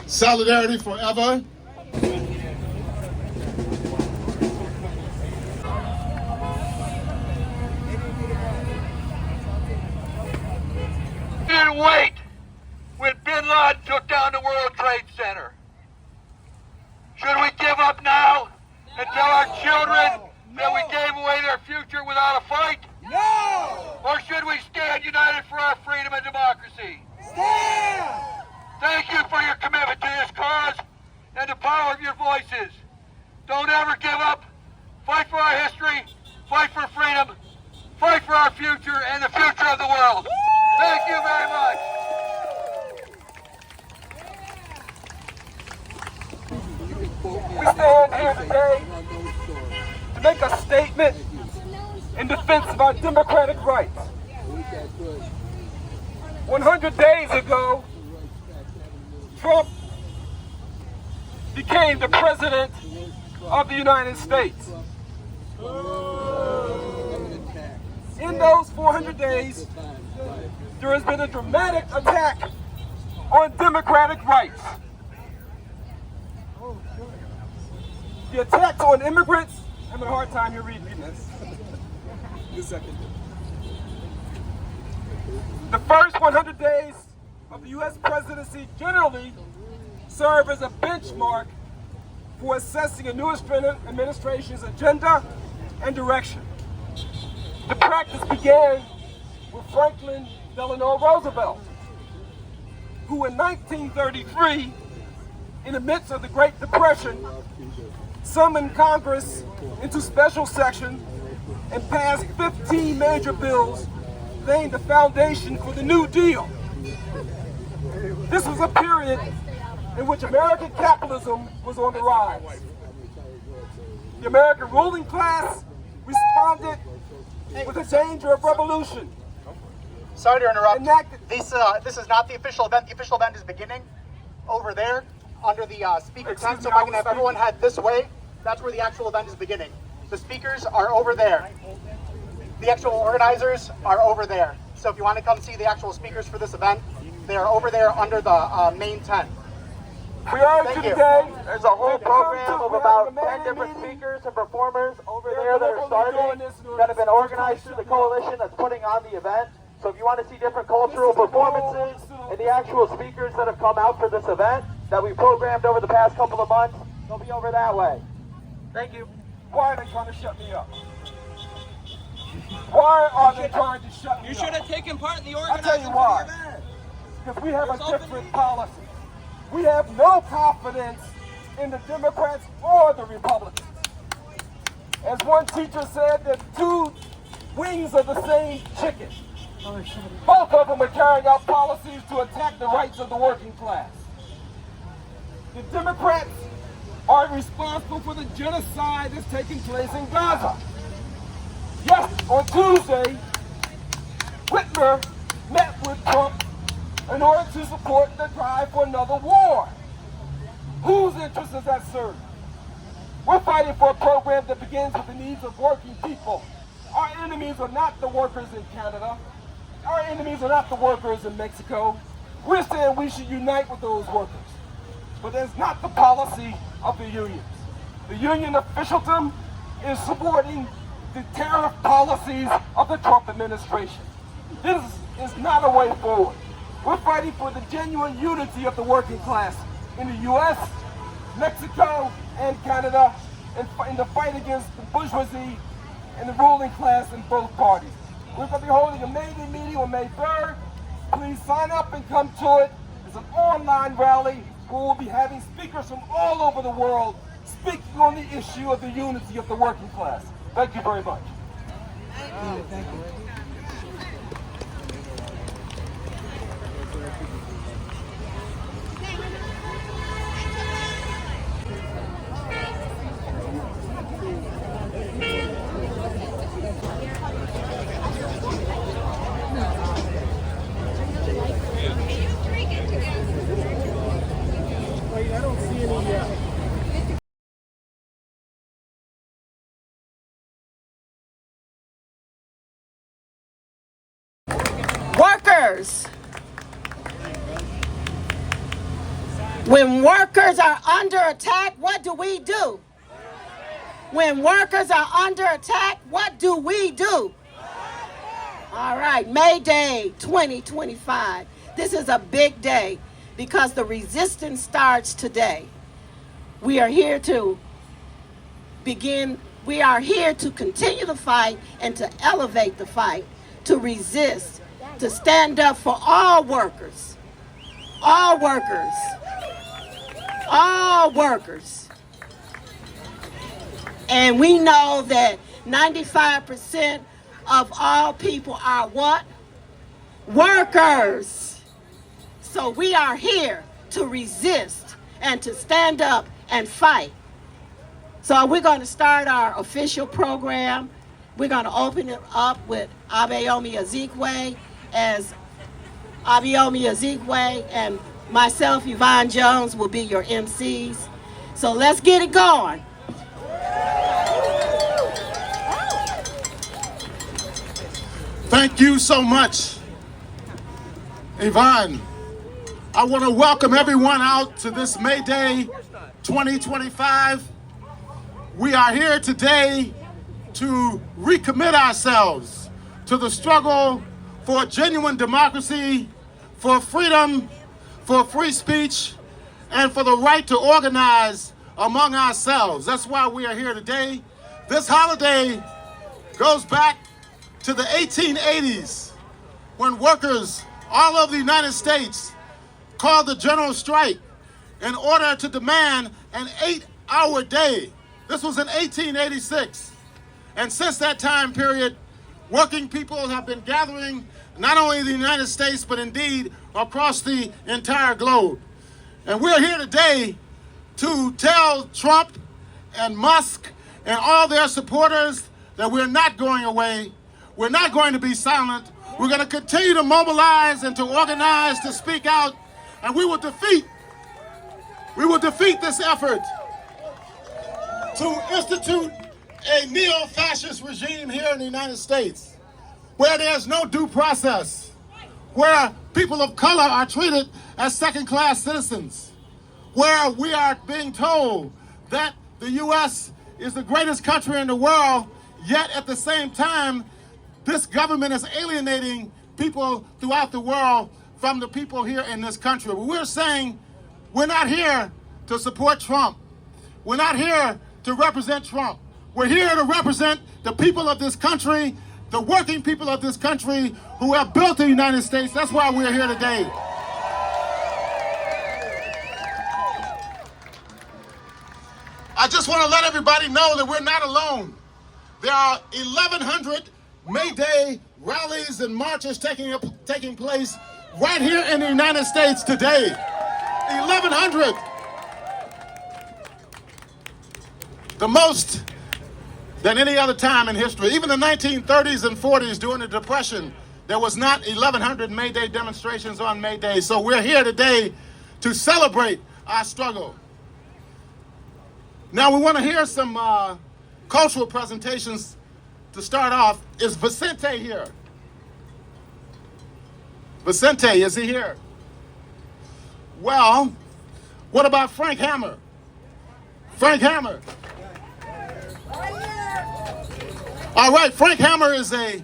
Solidarity forever. Didn't wait when Bin Laden took down the World Trade Center. Should we give up now and tell our children that we gave away their future without a fight? No! Or should we stand united for our freedom and democracy? Stand! Thank you for your commitment to this cause and the power of your voices. Don't ever give up. Fight for our history, fight for freedom, fight for our future and the future of the world. Thank you very much. We stand here today to make a statement in defense of our democratic rights. 100 days ago, Trump became the President of the United States. In those 400 days, there has been a dramatic attack on democratic rights. The attacks on immigrants, I'm having a hard time here reading this. Just a second. The first 100 days of the U.S. presidency generally serve as a benchmark for assessing a new administration's agenda and direction. The practice began with Franklin Delano Roosevelt, who in 1933, in the midst of the Great Depression, summoned Congress into special session and passed 15 major bills laying the foundation for the New Deal. This was a period in which American capitalism was on the rise. The American ruling class responded with the danger of revolution. Sorry to interrupt. This is not the official event. The official event is beginning over there under the speaker tent. So if I can have everyone head this way, that's where the actual event is beginning. The speakers are over there. The actual organizers are over there. So if you want to come see the actual speakers for this event, they are over there under the main tent. We are today. There's a whole program of about 10 different speakers and performers over there that are starting, that have been organized through the coalition that's putting on the event. So if you want to see different cultural performances and the actual speakers that have come out for this event that we programmed over the past couple of months, they'll be over that way. Thank you. Why are they trying to shut me up? Why are they trying to shut me up? You should have taken part in the I'll organizing tell you for why. the event. Because we have a different policy. We have no confidence in the Democrats or the Republicans. As one teacher said, they're two wings of the same chicken. Both of them are carrying out policies to attack the rights of the working class. The Democrats are responsible for the genocide that's taking place in Gaza. Yes, on Tuesday, Whitmer met with Trump in order to support the drive for another war. Whose interest is that serving? We're fighting for a program that begins with the needs of working people. Our enemies are not the workers in Canada. Our enemies are not the workers in Mexico. We're saying we should unite with those workers. But that's not the policy of the unions. The union officialdom is supporting the tariff policies of the Trump administration. This is not a way forward. We're fighting for the genuine unity of the working class in the U.S., Mexico, and Canada, and in the fight against the bourgeoisie and the ruling class in both parties. We're going to be holding a May Day meeting on May 3rd. Please sign up and come to it. It's an online rally where we'll be having speakers from all over the world speaking on the issue of the unity of the working class. Thank you very much. Thank you. I don't see any Workers, When workers are under attack, what do we do? When workers are under attack, what do we do? All right, May Day 2025. This is a big day because the resistance starts today. We are here to continue the fight and to elevate the fight, to resist, to stand up for all workers. All workers. All workers. And we know that 95% of all people are what? Workers. So we are here to resist and to stand up and fight. So we're going to start our official program. We're going to open it up with Abayomi Ezekwe as Abayomi Ezekwe, and myself, Yvonne Jones, will be your MCs. So let's get it going. Thank you so much, Yvonne. I want to welcome everyone out to this May Day 2025. We are here today to recommit ourselves to the struggle for genuine democracy, for freedom, for free speech, and for the right to organize among ourselves. That's why we are here today. This holiday goes back to the 1880s when workers all over the United States called the general strike in order to demand an 8-hour day. This was in 1886. And since that time period, working people have been gathering not only in the United States, but indeed across the entire globe. And we're here today to tell Trump and Musk and all their supporters that we're not going away. We're not going to be silent. We're going to continue to mobilize and to organize, to speak out, and we will defeat this effort to institute a neo-fascist regime here in the United States, where there's no due process, where people of color are treated as second-class citizens, where we are being told that the U.S. is the greatest country in the world, yet at the same time, this government is alienating people throughout the world from the people here in this country. We're saying we're not here to support Trump. We're not here to represent Trump. We're here to represent the people of this country, the working people of this country who have built the United States. That's why we're here today. I just want to let everybody know that we're not alone. There are 1,100 May Day rallies and marches taking place right here in the United States today. 1,100. The most than any other time in history. Even the 1930s and 40s during the Depression, there was not 1,100 May Day demonstrations on May Day. So we're here today to celebrate our struggle. Now we want to hear some cultural presentations. To start off, is Vicente here? Vicente, is he here? Well, what about Frank Hammer? Frank Hammer. All right, Frank Hammer is a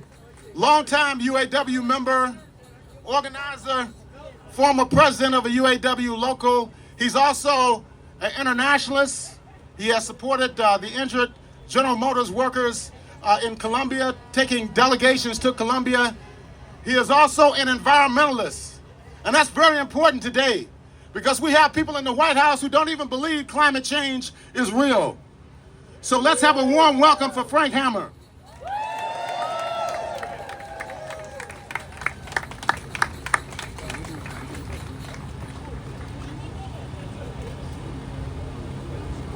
longtime UAW member, organizer, former president of a UAW local. He's also an internationalist. He has supported the injured General Motors workers in Colombia, taking delegations to Colombia. He is also an environmentalist. And that's very important today because we have people in the White House who don't even believe climate change is real. So let's have a warm welcome for Frank Hammer.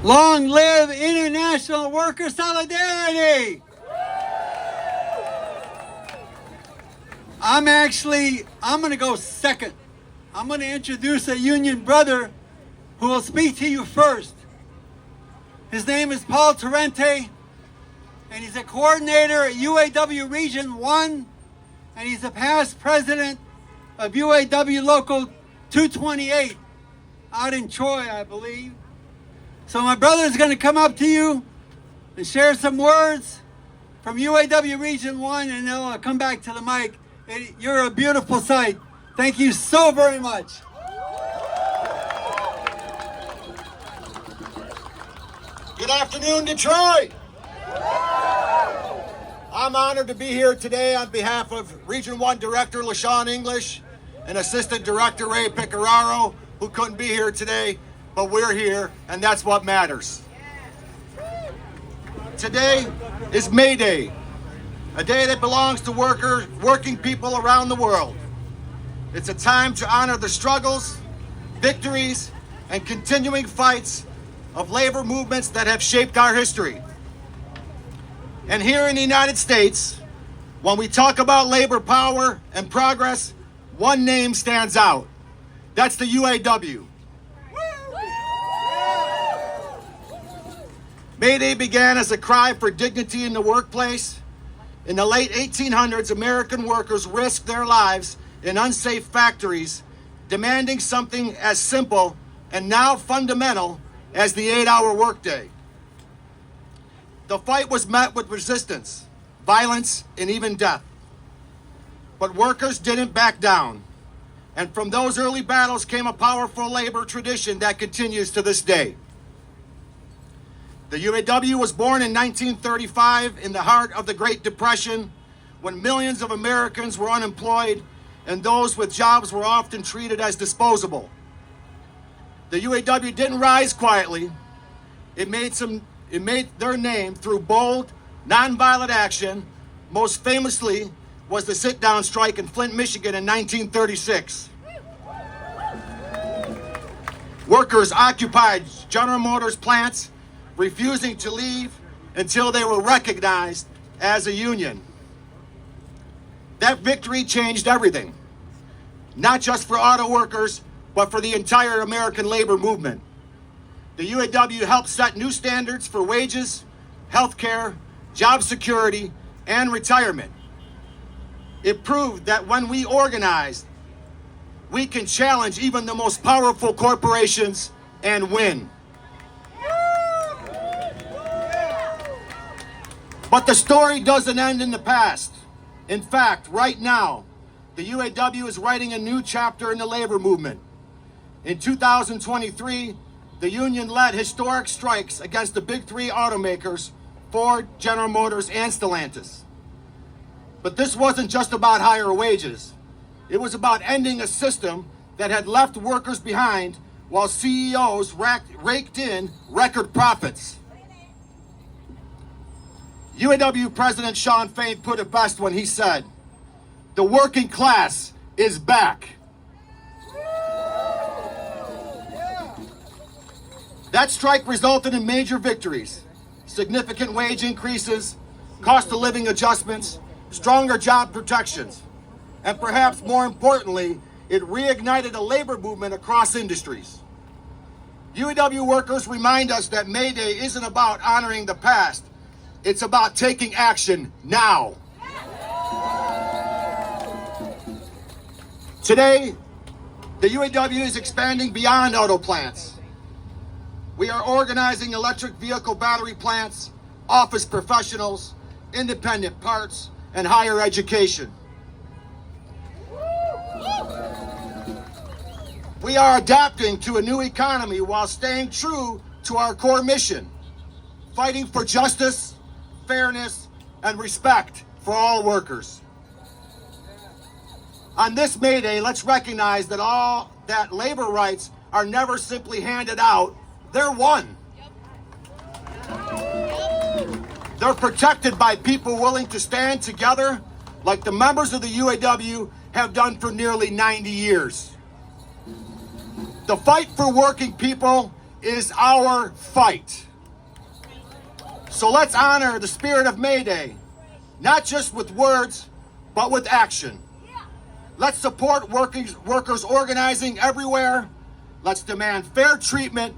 Long live international worker solidarity! I'm going to go second. I'm going to introduce a union brother who will speak to you first. His name is Paul Torrente, and he's a coordinator at UAW Region 1, and he's a past president of UAW Local 228. out in Troy, I believe. So my brother is going to come up to you and share some words from UAW Region 1, and then I'll come back to the mic. You're a beautiful sight. Thank you so very much. Good afternoon, Detroit. I'm honored to be here today on behalf of Region 1 Director LaShawn English and Assistant Director Ray Pecoraro, who couldn't be here today, but we're here, and that's what matters. Today is May Day, a day that belongs to working people around the world. It's a time to honor the struggles, victories, and continuing fights of labor movements that have shaped our history. And here in the United States, when we talk about labor power and progress, one name stands out. That's the UAW. May Day began as a cry for dignity in the workplace. In the late 1800s, American workers risked their lives in unsafe factories, demanding something as simple and now fundamental as the 8-hour workday. The fight was met with resistance, violence, and even death. But workers didn't back down. And from those early battles came a powerful labor tradition that continues to this day. The UAW was born in 1935 in the heart of the Great Depression, when millions of Americans were unemployed and those with jobs were often treated as disposable. The UAW didn't rise quietly. It made their name through bold, nonviolent action. Most famously was the sit-down strike in Flint, Michigan in 1936. Workers occupied General Motors plants, refusing to leave until they were recognized as a union. That victory changed everything, not just for auto workers, but for the entire American labor movement. The UAW helped set new standards for wages, health care, job security, and retirement. It proved that when we organized, we can challenge even the most powerful corporations and win. But the story doesn't end in the past. In fact, right now, the UAW is writing a new chapter in the labor movement. In 2023, the union led historic strikes against the big three automakers, Ford, General Motors, and Stellantis. But this wasn't just about higher wages. It was about ending a system that had left workers behind while CEOs raked in record profits. UAW President Shawn Fain put it best when he said, "The working class is back." That strike resulted in major victories, significant wage increases, cost of living adjustments, stronger job protections, and perhaps more importantly, it reignited a labor movement across industries. UAW workers remind us that May Day isn't about honoring the past, it's about taking action now. Today, the UAW is expanding beyond auto plants. We are organizing electric vehicle battery plants, office professionals, independent parts, and higher education. We are adapting to a new economy while staying true to our core mission, fighting for justice, fairness, and respect for all workers. On this May Day, let's recognize that labor rights are never simply handed out, they're won. They're protected by people willing to stand together like the members of the UAW have done for nearly 90 years. The fight for working people is our fight. So let's honor the spirit of May Day, not just with words, but with action. Let's support workers organizing everywhere. Let's demand fair treatment,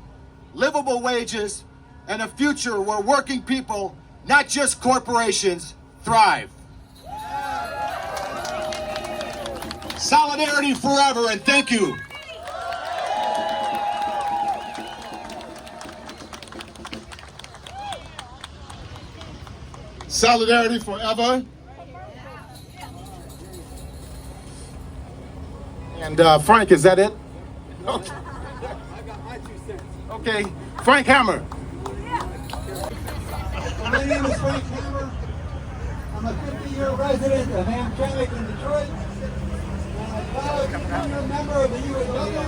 livable wages, and a future where working people, not just corporations, thrive. Solidarity forever, and thank you. Solidarity forever. And Frank, is that it? Okay. Okay, Frank Hammer. My name is Frank Hammer. I'm a 50-year resident of Hamtramck in Detroit. And I'm proud to become a member of the UAW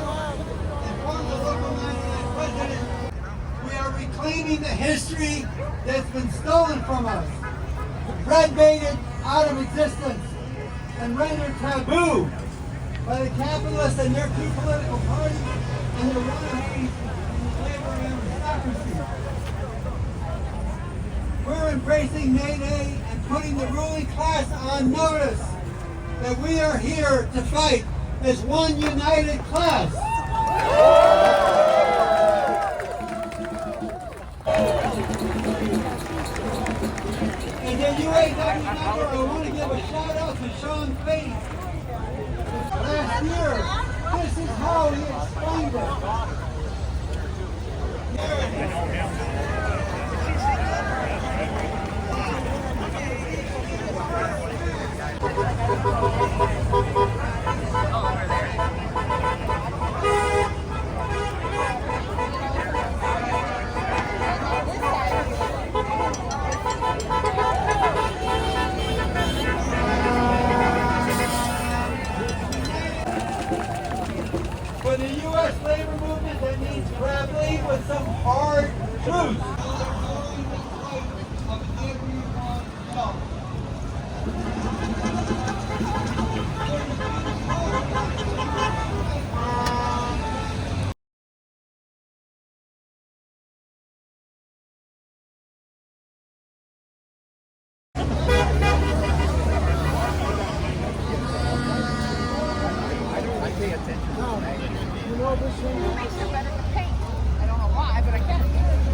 and former local 99 president. We are reclaiming the history that's been stolen from us, red-baited out of existence, and rendered taboo by the capitalists and their two political parties and their wannabes in the labor aristocracy. We're embracing May Day and putting the ruling class on notice that we are here to fight as one united class. And the UAW member, I want to give a shout out to Sean Faith. Last year, this is how he explained it. For the U.S. labor movement, that means grappling with some hard truths. It makes it better to paint. I don't know why, but I can.